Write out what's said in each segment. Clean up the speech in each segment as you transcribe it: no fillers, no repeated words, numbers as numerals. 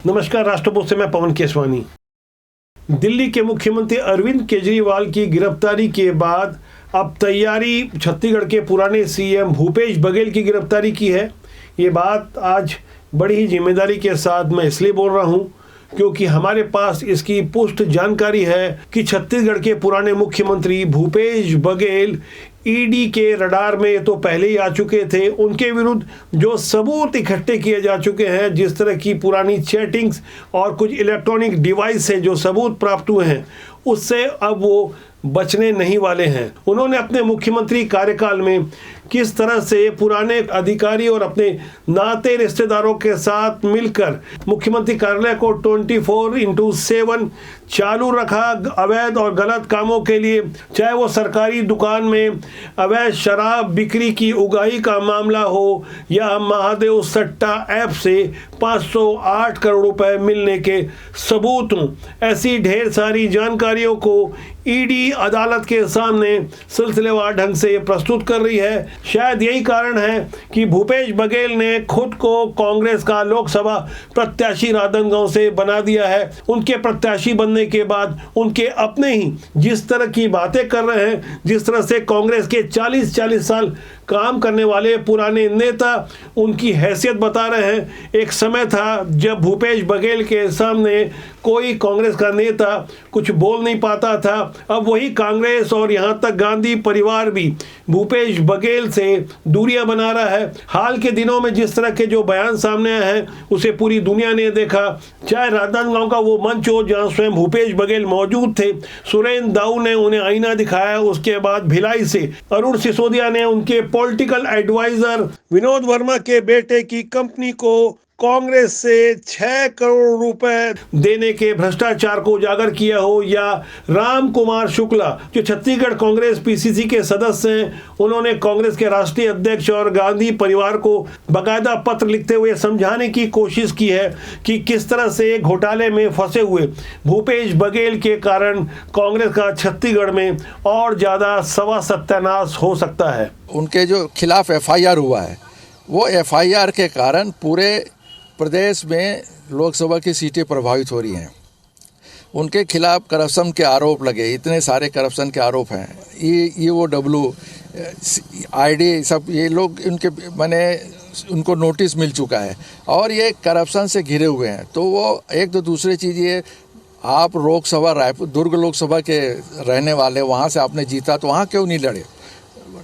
नमस्कार, राष्ट्रपोस्ट से मैं पवन केसवानी। दिल्ली के मुख्यमंत्री अरविंद केजरीवाल की गिरफ्तारी के बाद अब तैयारी छत्तीसगढ़ के पुराने सीएम भूपेश बघेल की गिरफ्तारी की है। ये बात आज बड़ी ही जिम्मेदारी के साथ मैं इसलिए बोल रहा हूँ क्योंकि हमारे पास इसकी पुष्ट जानकारी है कि छत्तीसगढ़ के पुराने मुख्यमंत्री भूपेश बघेल ईडी के रडार में तो पहले ही आ चुके थे। उनके विरुद्ध जो सबूत इकट्ठे किए जा चुके हैं, जिस तरह की पुरानी चैटिंग्स और कुछ इलेक्ट्रॉनिक डिवाइस से जो सबूत प्राप्त हुए हैं, उससे अब वो बचने नहीं वाले हैं। उन्होंने अपने मुख्यमंत्री कार्यकाल में किस तरह से पुराने अधिकारी और अपने नाते रिश्तेदारों के साथ मिलकर मुख्यमंत्री कार्यालय को 24/7 चालू रखा अवैध और गलत कामों के लिए, चाहे वो सरकारी दुकान में अवैध शराब बिक्री की उगाही का मामला हो या महादेव सट्टा ऐप से 508 करोड़ रुपए मिलने के सबूत हों। ऐसी ढेर सारी जानकारियों को ईडी अदालत के सामने सिलसिलेवार ढंग से प्रस्तुत कर रही है। शायद यही कारण है कि भूपेश बघेल ने खुद को कांग्रेस का लोकसभा प्रत्याशी राजनांदगांव से बना दिया है। उनके प्रत्याशी बनने के बाद उनके अपने ही जिस तरह की बातें कर रहे हैं, जिस तरह से कांग्रेस के 40 साल काम करने वाले पुराने नेता उनकी हैसियत बता रहे हैं। एक समय था जब भूपेश बघेल के सामने कोई कांग्रेस का नेता कुछ बोल नहीं पाता था। अब वही कांग्रेस और यहाँ तक गांधी परिवार भी भूपेश बघेल से दूरियां बना रहा है। हाल के दिनों में जिस तरह के जो बयान सामने आए हैं, उसे पूरी दुनिया ने देखा। चाहे राजनांदगांव का वो मंच हो जहाँ स्वयं भूपेश बघेल मौजूद थे, सुरेंद्र दाऊ ने उन्हें आईना दिखाया। उसके बाद भिलाई से अरुण सिसोदिया ने उनके पॉलिटिकल एडवाइजर विनोद वर्मा के बेटे की कंपनी को कांग्रेस से 6 करोड़ रुपए देने के भ्रष्टाचार को उजागर किया हो, या राम कुमार शुक्ला जो छत्तीसगढ़ कांग्रेस पीसीसी के सदस्य हैं, उन्होंने कांग्रेस के राष्ट्रीय अध्यक्ष और गांधी परिवार को बाकायदा पत्र लिखते हुए समझाने की कोशिश की है कि किस तरह से घोटाले में फंसे हुए भूपेश बघेल के कारण कांग्रेस का छत्तीसगढ़ में और ज्यादा सत्यानाश हो सकता है। उनके जो खिलाफ एफआईआर हुआ है, वो एफआईआर के कारण पूरे प्रदेश में लोकसभा की सीटें प्रभावित हो रही हैं। उनके खिलाफ करप्शन के आरोप लगे, इतने सारे करप्शन के आरोप हैं। EOW, ID सब ये लोग उनके उनको नोटिस मिल चुका है और ये करप्शन से घिरे हुए हैं। तो वो एक तो दूसरी चीज़ ये, आप लोकसभा रायपुर दुर्ग लोकसभा के रहने वाले, वहाँ से आपने जीता तो वहाँ क्यों नहीं लड़े?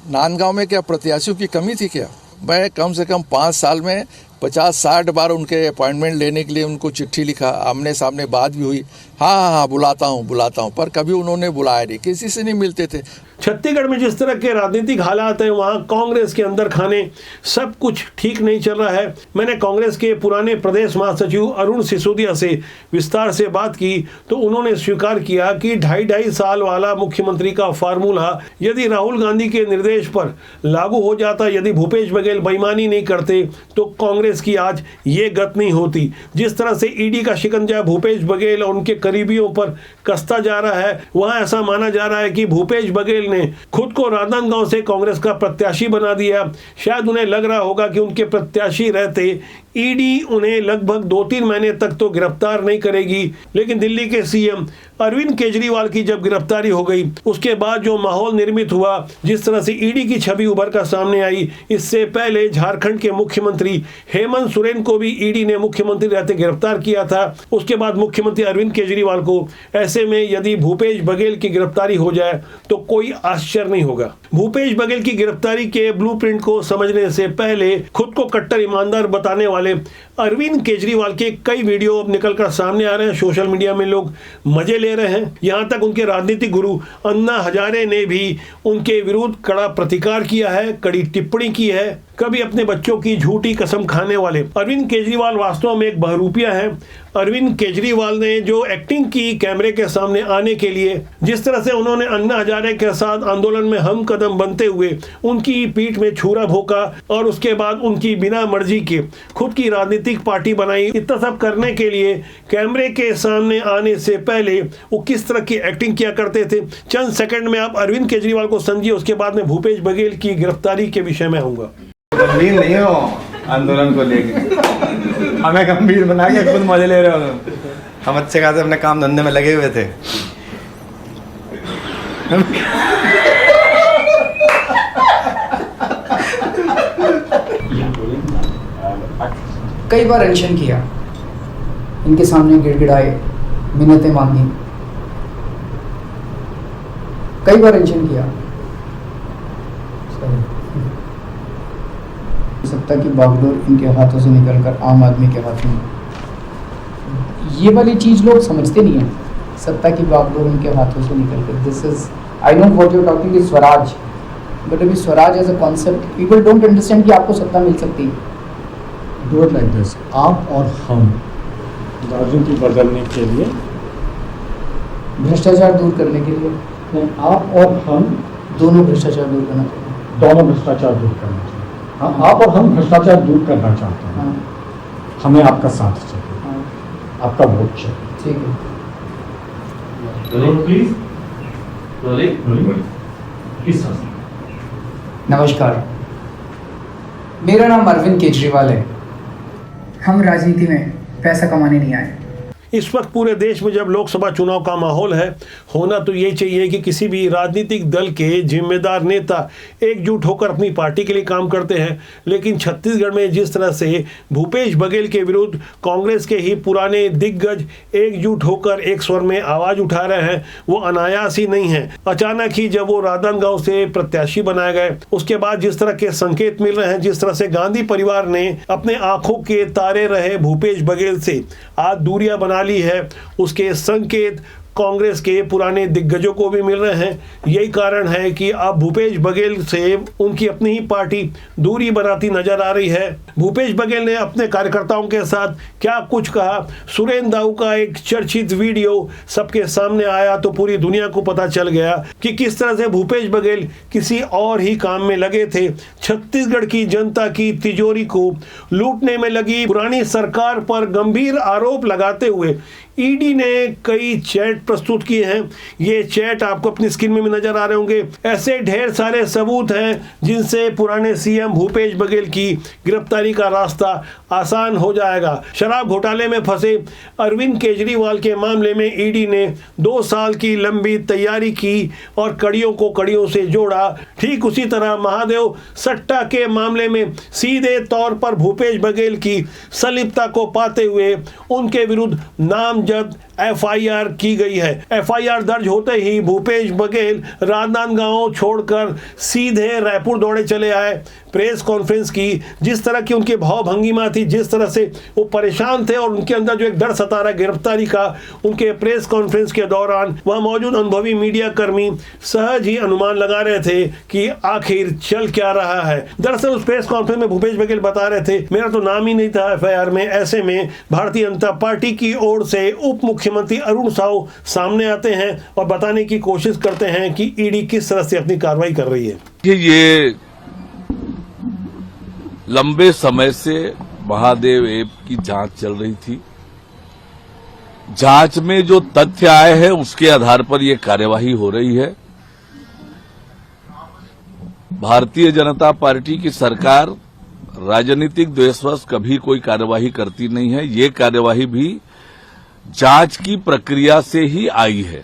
नांदगांव में क्या प्रत्याशियों की कमी थी क्या? मैं कम से कम 5 साल में 50-60 बार उनके अपॉइंटमेंट लेने के लिए उनको चिट्ठी लिखा, आमने सामने बात भी हुई। हाँ बुलाता हूँ, पर कभी उन्होंने बुलाया नहीं, किसी से नहीं मिलते थे। छत्तीसगढ़ में जिस तरह के राजनीतिक हालात हैं, वहाँ कांग्रेस के अंदर खाने सब कुछ ठीक नहीं चल रहा है। मैंने कांग्रेस के पुराने प्रदेश महासचिव अरुण सिसोदिया से विस्तार से बात की तो उन्होंने स्वीकार किया कि 2.5 साल वाला मुख्यमंत्री का फार्मूला यदि राहुल गांधी के निर्देश पर लागू हो जाता, यदि भूपेश बघेल बेईमानी नहीं करते, तो कांग्रेस की आज ये गत नहीं होती। जिस तरह से ईडी का शिकंजा भूपेश बघेल और उनके करीबियों पर कसता जा रहा है, वहाँ ऐसा माना जा रहा है कि भूपेश बघेल ने खुद को राजनांदगांव से कांग्रेस का प्रत्याशी बना दिया। शायद उन्हें लग रहा होगा कि उनके प्रत्याशी रहते ईडी उन्हें लगभग 2-3 महीने तक तो गिरफ्तार नहीं करेगी। लेकिन दिल्ली के सीएम अरविंद केजरीवाल की जब गिरफ्तारी हो गई, उसके बाद जो माहौल निर्मित हुआ, जिस तरह से ईडी की छवि उभर कर सामने आई, इससे पहले झारखंड के मुख्यमंत्री हेमंत सोरेन को भी ईडी ने मुख्यमंत्री रहते गिरफ्तार किया था। उसके बाद मुख्यमंत्री अरविंद केजरीवाल को। ऐसे में यदि भूपेश बघेल की गिरफ्तारी हो जाए तो कोई आश्चर्य नहीं होगा। भूपेश बघेल की गिरफ्तारी के ब्लूप्रिंट को समझने से पहले खुद को कट्टर ईमानदार बताने वाले अरविंद केजरीवाल के कई वीडियो अब निकलकर सामने आ रहे हैं। सोशल मीडिया में लोग मजे ले रहे हैं। यहाँ तक उनके राजनीतिक गुरु अन्ना हजारे ने भी उनके विरुद्ध कड़ा प्रतिकार किया है, कड़ी टिप्पणी की है। कभी अपने बच्चों की झूठी कसम खाने वाले अरविंद केजरीवाल वास्तव में एक बहरूपिया है। अरविंद केजरीवाल ने जो एक्टिंग की कैमरे के सामने आने के लिए, जिस तरह से उन्होंने अन्ना हजारे के साथ आंदोलन में हम कदम बनते हुए उनकी पीठ में छुरा भोंका और उसके बाद उनकी बिना मर्जी के खुद की राजनीतिक पार्टी बनाई, इतना सब करने के लिए कैमरे के सामने आने से पहले वो किस तरह की एक्टिंग किया करते थे। चंद सेकंड में आप अरविंद केजरीवाल को समझिए, उसके बाद में भूपेश बघेल की गिरफ्तारी के विषय में आऊंगा। नींद नहीं हो आंदोलन को लेके हमें गंभीर बना के खुद मजे ले रहे हो। हम अच्छे खासे अपने काम धंधे में लगे हुए थे। कई बार अनशन किया, इनके सामने गिड़गिड़ाए, मिन्नतें मांगी, कई बार अनशन किया। सत्ता की बागडोर इनके हाथों से निकलकर आम आदमी के हाथ में, ये वाली चीज लोग समझते नहीं है। सत्ता की बागडोर उनके हाथों से निकलकर, this is, I know what you are talking is Swaraj, but अभी Swaraj as a concept people don't understand कि आपको सत्ता मिल सकती है। डू इट लाइक दिस, आप और हम राजनीति बदलने के लिए, भ्रष्टाचार दूर करने के लिए, नहीं, आप और हम दोनों भ्रष्टाचार दूर करना चाहिए। दोनों भ्रष्टाचार दूर करना चाहिए। हाँ, आप और हम भ्रष्टाचार दूर करना चाहते हैं। हाँ, हमें आपका साथ चाहिए, हाँ, आपका वोट चाहिए। ठीक है। प्लीज प्लीज नमस्कार, मेरा नाम अरविंद केजरीवाल है। हम राजनीति में पैसा कमाने नहीं आए। इस वक्त पूरे देश में जब लोकसभा चुनाव का माहौल है, होना तो ये चाहिए कि किसी भी राजनीतिक दल के जिम्मेदार नेता एकजुट होकर अपनी पार्टी के लिए काम करते हैं। लेकिन छत्तीसगढ़ में जिस तरह से भूपेश बघेल के विरुद्ध कांग्रेस के ही पुराने दिग्गज एकजुट होकर एक स्वर में आवाज उठा रहे हैं, वो अनायास ही नहीं है। अचानक ही जब वो राजनांदगांव से प्रत्याशी बनाए गए, उसके बाद जिस तरह के संकेत मिल रहे हैं, जिस तरह से गांधी परिवार ने अपने आंखों के तारे रहे भूपेश बघेल से आज दूरियां बना ली है, उसके संकेत कांग्रेस के पुराने दिग्गजों को भी मिल रहे हैं। यही कारण है कि अब भूपेश बघेल से उनकी अपनी ही पार्टी दूरी बनाती नजर आ रही है। भूपेश बघेल ने अपने कार्यकर्ताओं के साथ क्या कुछ कहा, सुरेंद्र दाऊ का एक चर्चित वीडियो सबके सामने आया तो पूरी दुनिया को पता चल गया कि किस तरह से भूपेश बघेल किसी और ही काम में लगे थे। छत्तीसगढ़ की जनता की तिजोरी को लूटने में लगी पुरानी सरकार पर गंभीर आरोप लगाते हुए ईडी ने कई चैट प्रस्तुत किए हैं। ये चैट आपको अपनी स्क्रीन में भी नजर आ रहे होंगे। ऐसे ढेर सारे सबूत हैं जिनसे पुराने सीएम भूपेश बघेल की गिरफ्तारी का रास्ता आसान हो जाएगा। शराब घोटाले में फंसे अरविंद केजरीवाल के मामले में ईडी ने 2 साल की लंबी तैयारी की और कड़ियों को कड़ियों से जोड़ा। ठीक उसी तरह महादेव सट्टा के मामले में सीधे तौर पर भूपेश बघेल की संलिप्तता को पाते हुए उनके विरुद्ध नामजद एफआईआर की गई है। एफआईआर दर्ज होते ही भूपेश बघेल राजनांदगांव छोड़कर सीधे रायपुर दौड़े चले आए। प्रेस कॉन्फ्रेंस की, जिस तरह की उनकी भावभंगिमा थी, जिस तरह से वो परेशान थे और उनके अंदर जो एक डर सता रहा गिरफ्तारी का, उनके प्रेस कॉन्फ्रेंस के दौरान वहां मौजूद अनुभवी मीडिया कर्मी सहज ही अनुमान लगा रहे थे कि आखिर चल क्या रहा है। दरअसल उस प्रेस कॉन्फ्रेंस में भूपेश बघेल बता रहे थे, मेरा तो नाम ही नहीं था एफआईआर में। ऐसे में भारतीय जनता पार्टी की ओर से उप मुख्यमंत्री अरुण साहू सामने आते हैं और बताने की कोशिश करते हैं कि ईडी किस तरह से अपनी कार्रवाई कर रही है। ये लंबे समय से महादेव ऐप की जांच चल रही थी। जांच में जो तथ्य आए हैं उसके आधार पर यह कार्यवाही हो रही है। भारतीय जनता पार्टी की सरकार राजनीतिक द्वेषवश कभी कोई कार्यवाही करती नहीं है। ये कार्यवाही भी जांच की प्रक्रिया से ही आई है।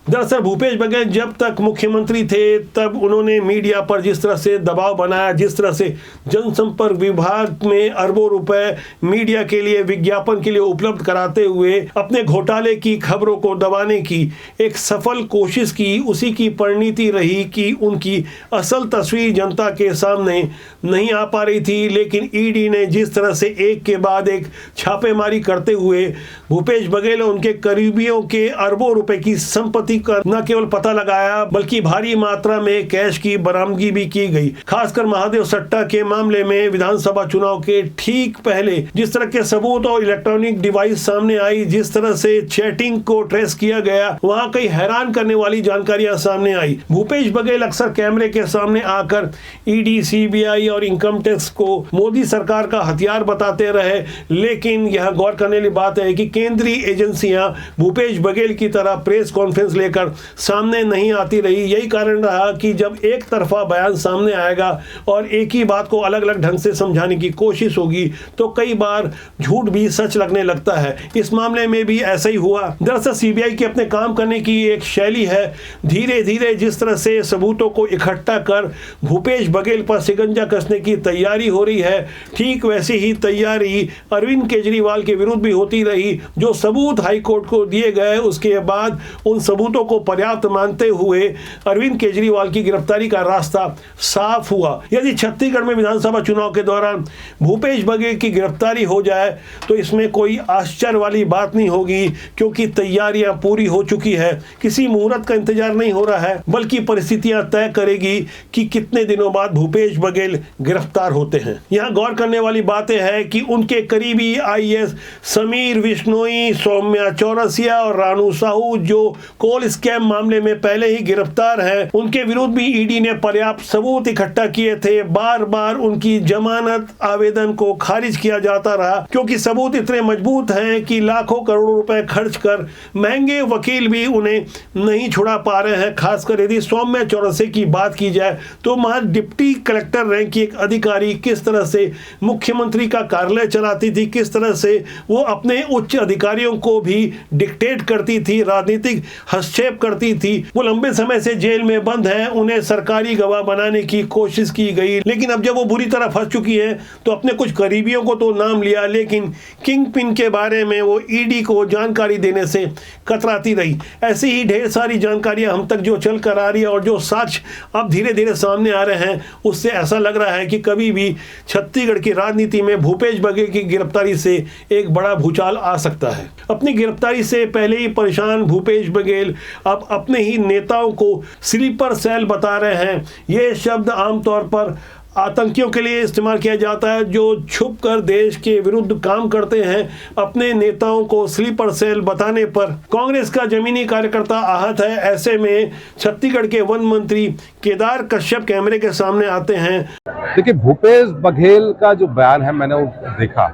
दरअसल भूपेश बघेल जब तक मुख्यमंत्री थे तब उन्होंने मीडिया पर जिस तरह से दबाव बनाया, जिस तरह से जनसंपर्क विभाग में अरबों रुपए मीडिया के लिए विज्ञापन के लिए उपलब्ध कराते हुए अपने घोटाले की खबरों को दबाने की एक सफल कोशिश की, उसी की परिणति रही कि उनकी असल तस्वीर जनता के सामने नहीं आ पा रही थी। लेकिन ईडी ने जिस तरह से एक के बाद एक छापेमारी करते हुए भूपेश बघेल और उनके करीबियों के अरबों रुपए की संपत्ति का न केवल पता लगाया बल्कि भारी मात्रा में कैश की बरामदगी भी की गई। खासकर महादेव सट्टा के मामले में विधानसभा चुनाव के ठीक पहले जिस तरह के सबूत और इलेक्ट्रॉनिक डिवाइस सामने आई, जिस तरह से चैटिंग को ट्रेस किया गया, वहां कई हैरान करने वाली जानकारियां सामने आई। भूपेश बघेल अक्सर कैमरे के सामने आकर ईडी, सीबीआई और इनकम टैक्स को मोदी सरकार का हथियार बताते रहे। लेकिन यह गौर करने वाली बात है कि केंद्रीय एजेंसियां भूपेश बघेल की तरह प्रेस कॉन्फ्रेंस लेकर सामने नहीं आती रही। यही कारण रहा कि जब एक तरफा बयान सामने आएगा और एक ही बात को अलग अलग ढंग से समझाने की कोशिश होगी तो कई बार झूठ भी सच लगने लगता है। इस मामले में भी ऐसा ही हुआ। दरअसल सीबीआई के अपने काम करने की एक शैली है। धीरे धीरे जिस तरह से सबूतों को इकट्ठा कर भूपेश बघेल पर शिकंजा कसने की तैयारी हो रही है, ठीक वैसी ही तैयारी अरविंद केजरीवाल के विरुद्ध भी होती रही। जो सबूत हाईकोर्ट को दिए गए उसके बाद उन सबूतों को पर्याप्त मानते हुए अरविंद केजरीवाल की गिरफ्तारी का रास्ता साफ हुआ। यदि छत्तीसगढ़ में विधानसभा चुनाव के दौरान भूपेश बघेल की गिरफ्तारी हो जाए तो इसमें कोई आश्चर्य वाली बात नहीं होगी, क्योंकि तैयारियां पूरी हो चुकी है। किसी मुहूर्त का इंतजार नहीं हो रहा है, बल्कि परिस्थितियां तय करेगी कि कितने दिनों बाद भूपेश बघेल गिरफ्तार होते हैं। यहां गौर करने वाली बातें हैं कि उनके करीबी आईएएस समीर विश्नोई, सौम्या चौरसिया और रानू साहू जो कोल स्कैम मामले में पहले ही गिरफ्तार हैं, उनके विरुद्ध भी ईडी ने पर्याप्त सबूत इकट्ठा किए थे। बार बार उनकी जमानत आवेदन को खारिज किया जाता रहा, क्योंकि सबूत इतने मजबूत हैं कि लाखों करोड़ों रुपए खर्च कर महंगे वकील भी उन्हें नहीं छुड़ा पा रहे हैं। खासकर यदि सौम्या चौरसिया की बात की जाए तो महज डिप्टी कलेक्टर रैंक की एक अधिकारी किस तरह से मुख्यमंत्री का कार्यालय चलाती थी, किस तरह से वो अपने उच्च अधिकारियों को भी डिक्टेट करती थी, राजनीतिक हस्तक्षेप करती थी। वो लंबे समय से जेल में बंद हैं, उन्हें सरकारी गवाह बनाने की कोशिश की गई, लेकिन अब जब वो बुरी तरह फंस चुकी हैं तो अपने कुछ करीबियों को तो नाम लिया, लेकिन किंग पिन के बारे में वो ईडी को जानकारी देने से कतराती रही। ऐसी ही ढेर सारी जानकारियां हम तक जो चल कर आ रही है और जो साक्ष्य अब धीरे धीरे सामने आ रहे हैं, उससे ऐसा लग रहा है कि कभी भी छत्तीसगढ़ की राजनीति में भूपेश बघेल की गिरफ्तारी से एक बड़ा भूचाल आ सकता है। अपनी गिरफ्तारी से पहले ही परेशान भूपेश बघेल अब अपने ही नेताओं को स्लीपर सेल बता रहे हैं। ये शब्द आमतौर पर आतंकियों के लिए इस्तेमाल किया जाता है जो छुपकर देश के विरुद्ध काम करते हैं। अपने नेताओं को स्लीपर सेल बताने पर कांग्रेस का जमीनी कार्यकर्ता आहत है। ऐसे में छत्तीसगढ़ के वन मंत्री केदार कश्यप कैमरे के सामने आते हैं। देखिए, भूपेश बघेल का जो बयान है मैंने वो देखा,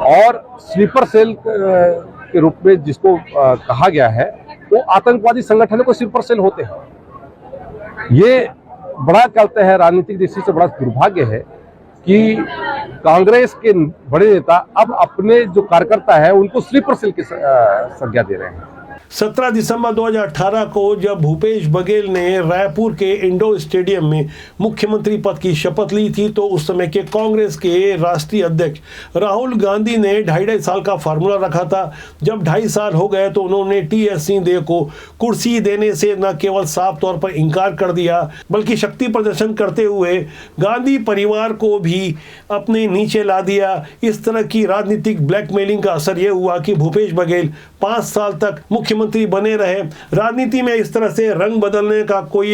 और स्लीपर सेल के रूप में जिसको कहा गया है वो आतंकवादी संगठनों को स्लीपर सेल होते हैं। ये बड़ा कहते हैं राजनीतिक दृष्टि से बड़ा दुर्भाग्य है कि कांग्रेस के बड़े नेता अब अपने जो कार्यकर्ता है उनको स्लीपर सेल की संज्ञा दे रहे हैं। 17 दिसंबर 2018 को जब भूपेश बघेल ने रायपुर के इंडोर स्टेडियम में मुख्यमंत्री पद की शपथ ली थी तो उस समय के कांग्रेस के राष्ट्रीय अध्यक्ष राहुल गांधी ने 2.5 साल का फार्मूला रखा था। जब 2.5 साल हो गए तो उन्होंने टी.एस. सिंहदेव को कुर्सी देने से न केवल साफ तौर पर इनकार कर दिया, बल्कि शक्ति प्रदर्शन करते हुए गांधी परिवार को भी अपने नीचे ला दिया। इस तरह की राजनीतिक ब्लैकमेलिंग का असर यह हुआ कि भूपेश बघेल 5 साल तक मुख्यमंत्री बने रहे। राजनीति में इस तरह से रंग बदलने का कोई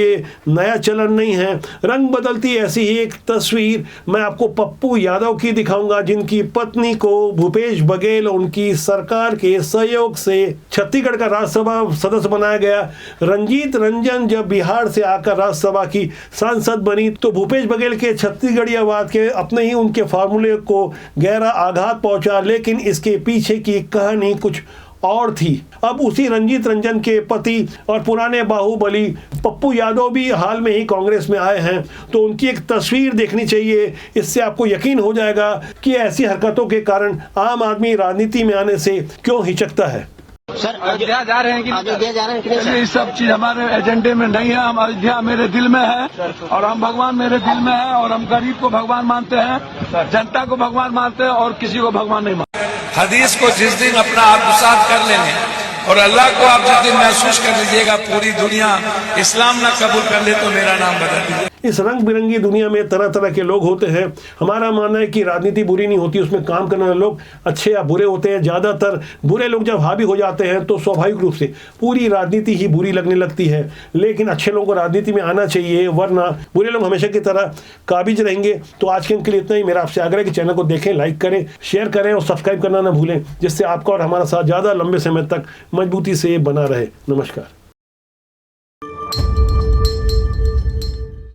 नया चलन नहीं है। रंग बदलती ऐसी ही एक तस्वीर मैं आपको पप्पू यादव की दिखाऊंगा, जिनकी पत्नी को भूपेश बघेल और उनकी सरकार के सहयोग से छत्तीसगढ़ का राज्यसभा सदस्य बनाया गया। रंजीत रंजन जब बिहार से आकर राज्यसभा की सांसद बनी तो भूपेश बघेल के छत्तीसगढ़ियावाद के अपने ही उनके फार्मूले को गहरा आघात पहुंचा, लेकिन इसके पीछे की कहानी कुछ और थी। अब उसी रंजीत रंजन के पति और पुराने बाहुबली पप्पू यादव भी हाल में ही कांग्रेस में आए हैं, तो उनकी एक तस्वीर देखनी चाहिए। इससे आपको यकीन हो जाएगा कि ऐसी हरकतों के कारण आम आदमी राजनीति में आने से क्यों हिचकता है। सर, अयोध्या जा रहे हैं कि अयोध्या जा रहे हैं? ये सब चीज हमारे एजेंडे में नहीं है। हम अयोध्या मेरे दिल में है और हम भगवान मेरे दिल में है, और हम गरीब को भगवान मानते हैं, जनता को भगवान मानते हैं और किसी को भगवान नहीं मानते। हदीस को जिस दिन अपना आत्मसात कर लेंगे और अल्लाह को आप जिस दिन महसूस कर लीजिएगा पूरी दुनिया इस्लाम ना कबूल कर ले तो मेरा नाम बदल दीजिए। इस रंग बिरंगी दुनिया में तरह तरह के लोग होते हैं। हमारा मानना है कि राजनीति बुरी नहीं होती, उसमें काम करने वाले लोग अच्छे या बुरे होते हैं। ज़्यादातर बुरे लोग जब हावी हो जाते हैं तो स्वाभाविक रूप से पूरी राजनीति ही बुरी लगने लगती है। लेकिन अच्छे लोगों को राजनीति में आना चाहिए, वरना बुरे लोग हमेशा की तरह काबिज रहेंगे। तो आज के लिए इतना ही। मेरा आपसे आग्रह है कि चैनल को देखें, लाइक करें, शेयर करें और सब्सक्राइब करना ना भूलें, जिससे आपका और हमारा साथ ज़्यादा लंबे समय तक मजबूती से बना रहे। नमस्कार।